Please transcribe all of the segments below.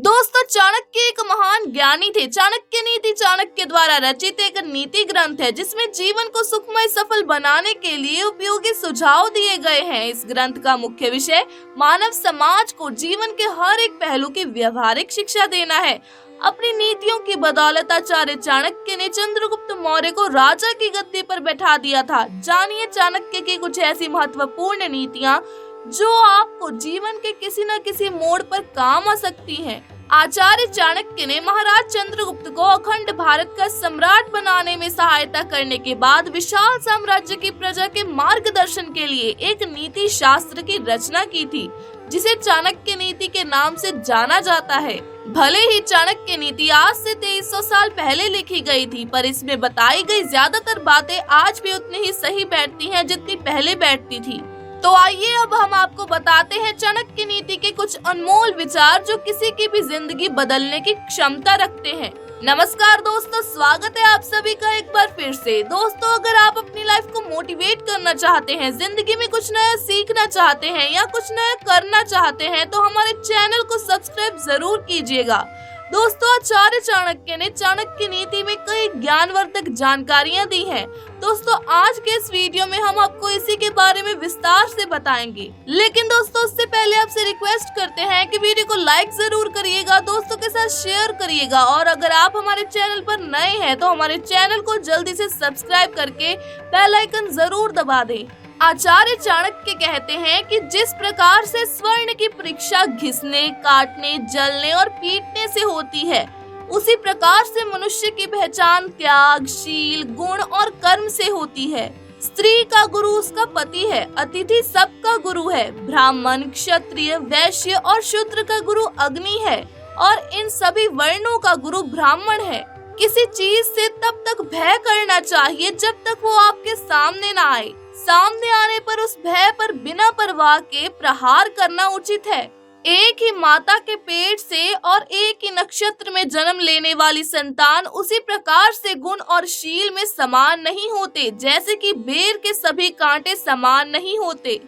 दोस्तों, चाणक्य एक महान ज्ञानी थे। चाणक्य नीति चाणक्य द्वारा रचित एक नीति ग्रंथ है जिसमें जीवन को सुखमय सफल बनाने के लिए उपयोगी सुझाव दिए गए हैं। इस ग्रंथ का मुख्य विषय मानव समाज को जीवन के हर एक पहलू की व्यवहारिक शिक्षा देना है। अपनी नीतियों की बदौलत आचार्य चाणक्य ने चंद्रगुप्त मौर्य को राजा की गद्दी पर बैठा दिया था। जानिए चाणक्य की कुछ ऐसी महत्वपूर्ण नीतियाँ जो आपको जीवन के किसी न किसी मोड़ पर काम आ सकती हैं। आचार्य चाणक्य ने महाराज चंद्रगुप्त को अखंड भारत का सम्राट बनाने में सहायता करने के बाद विशाल साम्राज्य की प्रजा के मार्गदर्शन के लिए एक नीति शास्त्र की रचना की थी, जिसे चाणक्य नीति के नाम से जाना जाता है। भले ही चाणक्य नीति आज से 2300 साल पहले लिखी गई थी, पर इसमें बताई गई ज्यादातर बातें आज भी उतनी ही सही बैठती हैं जितनी पहले बैठती थी। तो आइए अब हम आपको बताते हैं चाणक्य नीति के कुछ अनमोल विचार जो किसी की भी जिंदगी बदलने की क्षमता रखते हैं। नमस्कार दोस्तों, स्वागत है आप सभी का एक बार फिर से। दोस्तों, अगर आप अपनी लाइफ को मोटिवेट करना चाहते हैं, जिंदगी में कुछ नया सीखना चाहते हैं या कुछ नया करना चाहते हैं, तो हमारे चैनल को सब्सक्राइब जरूर कीजिएगा। दोस्तों, आचार्य चाणक्य ने चाणक्य नीति में कई ज्ञानवर्धक जानकारियां दी हैं। दोस्तों, आज के इस वीडियो में हम आपको इसी के बारे में विस्तार से बताएंगे। लेकिन दोस्तों, उससे पहले आपसे रिक्वेस्ट करते हैं कि वीडियो को लाइक जरूर करिएगा, दोस्तों के साथ शेयर करिएगा, और अगर आप हमारे चैनल पर नए हैं तो हमारे चैनल को जल्दी से सब्सक्राइब करके बेल आइकन जरूर दबा दें। आचार्य चाणक्य कहते हैं कि जिस प्रकार से स्वर्ण की परीक्षा घिसने, काटने, जलने और पीटने से होती है, उसी प्रकार से मनुष्य की पहचान त्याग, शील, गुण और कर्म से होती है। स्त्री का गुरु उसका पति है, अतिथि सबका गुरु है, ब्राह्मण, क्षत्रिय, वैश्य और शूद्र का गुरु अग्नि है, और इन सभी वर्णों का गुरु ब्राह्मण है। किसी चीज से तब तक भय करना चाहिए जब तक वो आपके सामने ना आए। सामने आने पर उस भय पर बिना परवाह के प्रहार करना उचित है। एक ही माता के पेट से और एक ही नक्षत्र में जन्म लेने वाली संतान उसी प्रकार से गुण और शील में समान नहीं होते, जैसे कि बेर के सभी कांटे समान नहीं होते।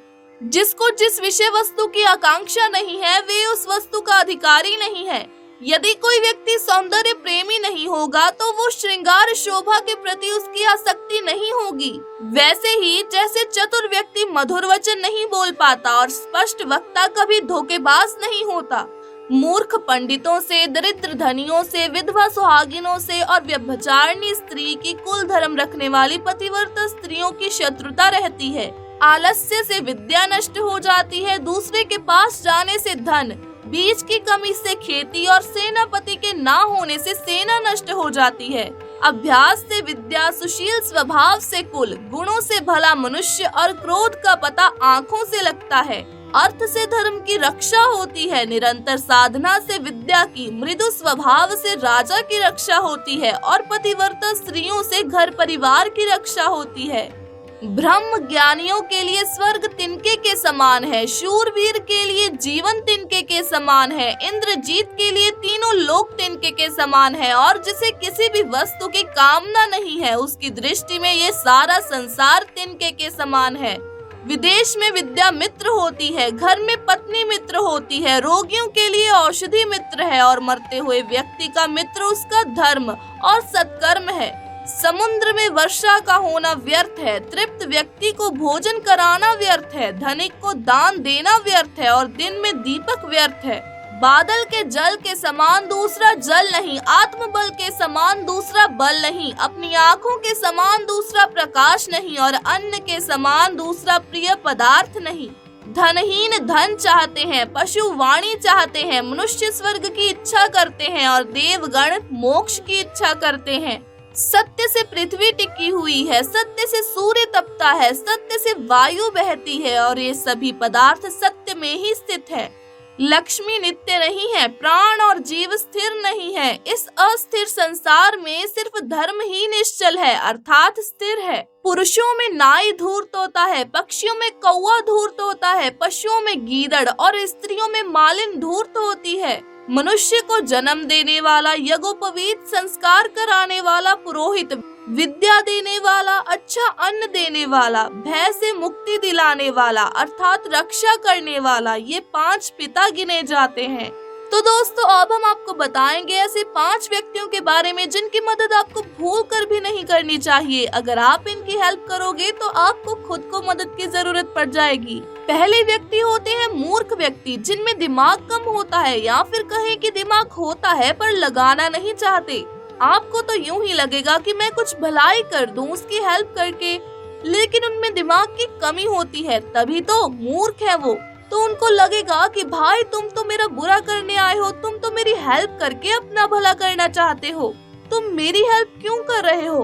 जिसको जिस विषय वस्तु की आकांक्षा नहीं है, वे उस वस्तु का अधिकारी नहीं है। यदि कोई व्यक्ति सौंदर्य प्रेमी नहीं होगा तो वो श्रृंगार शोभा के प्रति उसकी आसक्ति नहीं होगी। वैसे ही जैसे चतुर व्यक्ति मधुर वचन नहीं बोल पाता और स्पष्ट वक्ता कभी धोखेबाज नहीं होता। मूर्ख पंडितों से, दरिद्र धनियों से, विधवा सुहागिनों से और व्यभिचारिणी स्त्री की कुल धर्म रखने वाली पतिव्रता स्त्रियों की शत्रुता रहती है। आलस्य से विद्या नष्ट हो जाती है, दूसरे के पास जाने से धन, बीज की कमी से खेती और सेनापति के ना होने से सेना नष्ट हो जाती है। अभ्यास से विद्या, सुशील स्वभाव से कुल, गुणों से भला मनुष्य और क्रोध का पता आँखों से लगता है। अर्थ से धर्म की रक्षा होती है, निरंतर साधना से विद्या की, मृदु स्वभाव से राजा की रक्षा होती है, और पतिव्रता स्त्रियों से घर परिवार की रक्षा होती है। ब्रह्म ज्ञानियों के लिए स्वर्ग तिनके के समान है, शूरवीर के लिए जीवन तिनके के समान है, इंद्रजीत के लिए तीनों लोक तिनके के समान है, और जिसे किसी भी वस्तु की कामना नहीं है, उसकी दृष्टि में ये सारा संसार तिनके के समान है। विदेश में विद्या मित्र होती है, घर में पत्नी मित्र होती है, रोगियों के लिए औषधि मित्र है, और मरते हुए व्यक्ति का मित्र उसका धर्म और सत्कर्म है। समुद्र में वर्षा का होना व्यर्थ है, तृप्त व्यक्ति को भोजन कराना व्यर्थ है, धनिक को दान देना व्यर्थ है, और दिन में दीपक व्यर्थ है। बादल के जल के समान दूसरा जल नहीं, आत्मबल के समान दूसरा बल नहीं, अपनी आँखों के समान दूसरा प्रकाश नहीं, और अन्न के समान दूसरा प्रिय पदार्थ नहीं। धनहीन धन चाहते हैं, पशु वाणी चाहते हैं, मनुष्य स्वर्ग की इच्छा करते हैं, और देवगण मोक्ष की इच्छा करते हैं। सत्य से पृथ्वी टिकी हुई है, सत्य से सूर्य तपता है, सत्य से वायु बहती है, और ये सभी पदार्थ सत्य में ही स्थित है। लक्ष्मी नित्य नहीं है, प्राण और जीव स्थिर नहीं है। इस अस्थिर संसार में सिर्फ धर्म ही निश्चल है, अर्थात स्थिर है। पुरुषों में नाई धूर्त होता है, पक्षियों में कौवा धूर्त होता है, पशुओं में गीदड़ और स्त्रियों में मालिन धूर्त होती है। मनुष्य को जन्म देने वाला, यज्ञोपवीत संस्कार कराने वाला पुरोहित, विद्या देने वाला, अच्छा अन्न देने वाला, भय से मुक्ति दिलाने वाला अर्थात रक्षा करने वाला, ये 5 पिता गिने जाते हैं। तो दोस्तों अब हम आपको बताएंगे ऐसे 5 व्यक्तियों के बारे में जिनकी मदद आपको भूल कर भी नहीं करनी चाहिए। अगर आप इनकी हेल्प करोगे तो आपको खुद को मदद की जरूरत पड़ जाएगी। पहले व्यक्ति होते हैं मूर्ख व्यक्ति, जिनमें दिमाग कम होता है या फिर कहें कि दिमाग होता है पर लगाना नहीं चाहते। आपको तो यूं ही लगेगा कि मैं कुछ भलाई कर दूं उसकी हेल्प करके, लेकिन उनमें दिमाग की कमी होती है, तभी तो मूर्ख है वो। तो उनको लगेगा कि भाई तुम तो मेरा बुरा करने आए हो, तुम तो मेरी हेल्प करके अपना भला करना चाहते हो, तुम मेरी हेल्प क्यों कर रहे हो।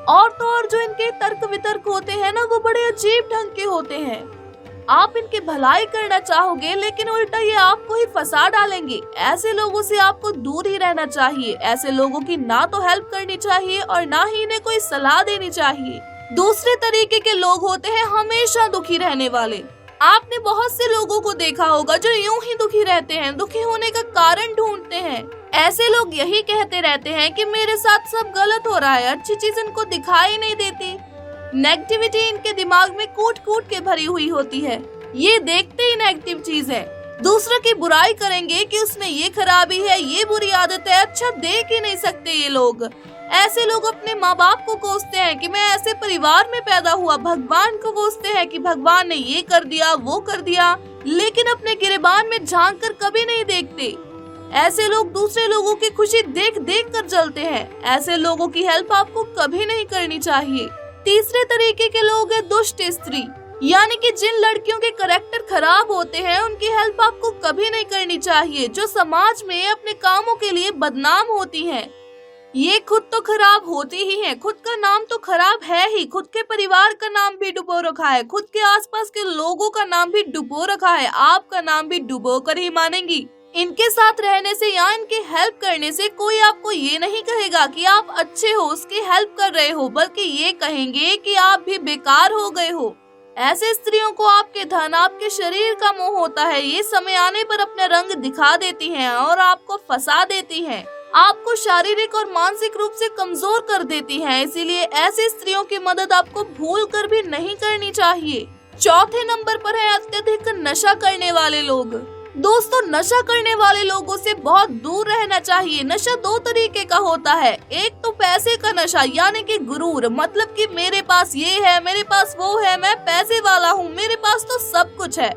और तो और जो इनके तर्क वितर्क होते हैं ना, वो बड़े अजीब ढंग के होते हैं। आप इनकी भलाई करना चाहोगे लेकिन उल्टा ये आपको ही फंसा डालेंगे। ऐसे लोगों से आपको दूर ही रहना चाहिए। ऐसे लोगों की ना तो हेल्प करनी चाहिए और ना ही इन्हें कोई सलाह देनी चाहिए। दूसरे तरीके के लोग होते हैं हमेशा दुखी रहने वाले। आपने बहुत से लोगों को देखा होगा जो यूं ही दुखी रहते हैं, दुखी होने का कारण ढूंढते हैं। ऐसे लोग यही कहते रहते हैं कि मेरे साथ सब गलत हो रहा है, अच्छी चीज इनको दिखाई नहीं देती। नेगेटिविटी इनके दिमाग में कूट कूट के भरी हुई होती है, ये देखते ही नेगेटिव चीज है। दूसरों की बुराई करेंगे कि उसमें ये खराबी है, ये बुरी आदत है, अच्छा देख ही नहीं सकते ये लोग। ऐसे लोग अपने माँ बाप को कोसते हैं कि मैं ऐसे परिवार में पैदा हुआ, भगवान को कोसते हैं कि भगवान ने ये कर दिया वो कर दिया, लेकिन अपने गिरेबान में झांक कर कभी नहीं देखते। ऐसे लोग दूसरे लोगों की खुशी देख देख कर जलते हैं। ऐसे लोगों की हेल्प आपको कभी नहीं करनी चाहिए। तीसरे तरीके के लोग हैं दुष्ट स्त्री, यानी कि जिन लड़कियों के करैक्टर खराब होते हैं उनकी हेल्प आपको कभी नहीं करनी चाहिए। जो समाज में अपने कामों के लिए बदनाम होती हैं, ये खुद तो खराब होती ही हैं, खुद का नाम तो खराब है ही, खुद के परिवार का नाम भी डुबो रखा है, खुद के आसपास के लोगों का नाम भी डुबो रखा है, आपका नाम भी डुबो कर ही मानेंगी। इनके साथ रहने से या इनकी हेल्प करने से कोई आपको ये नहीं कहेगा कि आप अच्छे हो, उसकी हेल्प कर रहे हो, बल्कि ये कहेंगे कि आप भी बेकार हो गए हो। ऐसे स्त्रियों को आपके धन, आपके शरीर का मोह होता है। ये समय आने पर अपना रंग दिखा देती हैं और आपको फंसा देती हैं, आपको शारीरिक और मानसिक रूप से कमजोर कर देती हैं। इसीलिए ऐसी स्त्रियों की मदद आपको भूल कर भी नहीं करनी चाहिए। चौथे नंबर पर है अत्यधिक नशा करने वाले लोग। दोस्तों, नशा करने वाले लोगों से बहुत दूर रहना चाहिए। नशा 2 तरीके का होता है। एक तो पैसे का नशा, यानी कि गुरूर, मतलब कि मेरे पास ये है, मेरे पास वो है, मैं पैसे वाला हूँ, मेरे पास तो सब कुछ है।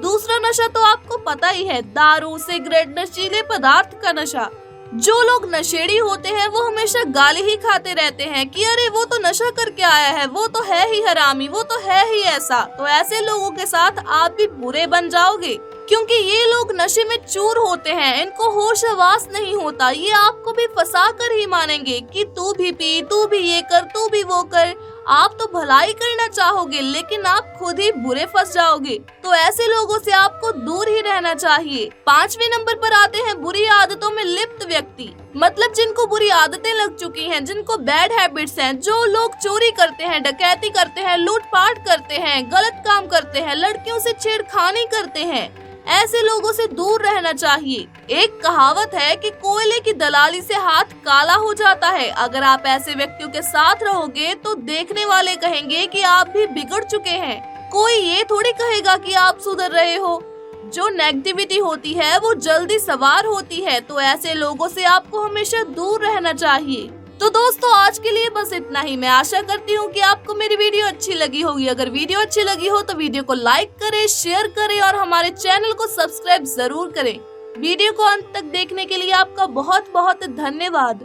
दूसरा नशा तो आपको पता ही है, दारू, सिगरेट, नशीले पदार्थ का नशा। जो लोग नशेड़ी होते हैं वो हमेशा गाली ही खाते रहते हैं कि अरे वो तो नशा करके आया है, वो तो है ही हरामी, वो तो है ही ऐसा। तो ऐसे लोगों के साथ आप भी बुरे बन जाओगे, क्योंकि ये लोग नशे में चूर होते हैं, इनको होश हवास नहीं होता। ये आपको भी फंसा कर ही मानेंगे कि तू भी पी, तू भी ये कर, तू भी वो कर। आप तो भलाई करना चाहोगे लेकिन आप खुद ही बुरे फंस जाओगे। तो ऐसे लोगों से आपको दूर ही रहना चाहिए। 5वें नंबर पर आते हैं बुरी आदतों में लिप्त व्यक्ति, मतलब जिनको बुरी आदतें लग चुकी हैं, जिनको बैड हैबिट्स हैं। जो लोग चोरी करते हैं, डकैती करते हैं, लूटपाट करते हैं, गलत काम करते हैं, लड़कियों से छेड़खानी करते हैं, ऐसे लोगों से दूर रहना चाहिए। एक कहावत है कि कोयले की दलाली से हाथ काला हो जाता है। अगर आप ऐसे व्यक्तियों के साथ रहोगे तो देखने वाले कहेंगे कि आप भी बिगड़ चुके हैं, कोई ये थोड़ी कहेगा कि आप सुधर रहे हो। जो नेगेटिविटी होती है वो जल्दी सवार होती है, तो ऐसे लोगों से आपको हमेशा दूर रहना चाहिए। तो दोस्तों, आज के लिए बस इतना ही। मैं आशा करती हूँ कि आपको मेरी वीडियो अच्छी लगी होगी। अगर वीडियो अच्छी लगी हो तो वीडियो को लाइक करें, शेयर करें और हमारे चैनल को सब्सक्राइब जरूर करें। वीडियो को अंत तक देखने के लिए आपका बहुत बहुत धन्यवाद।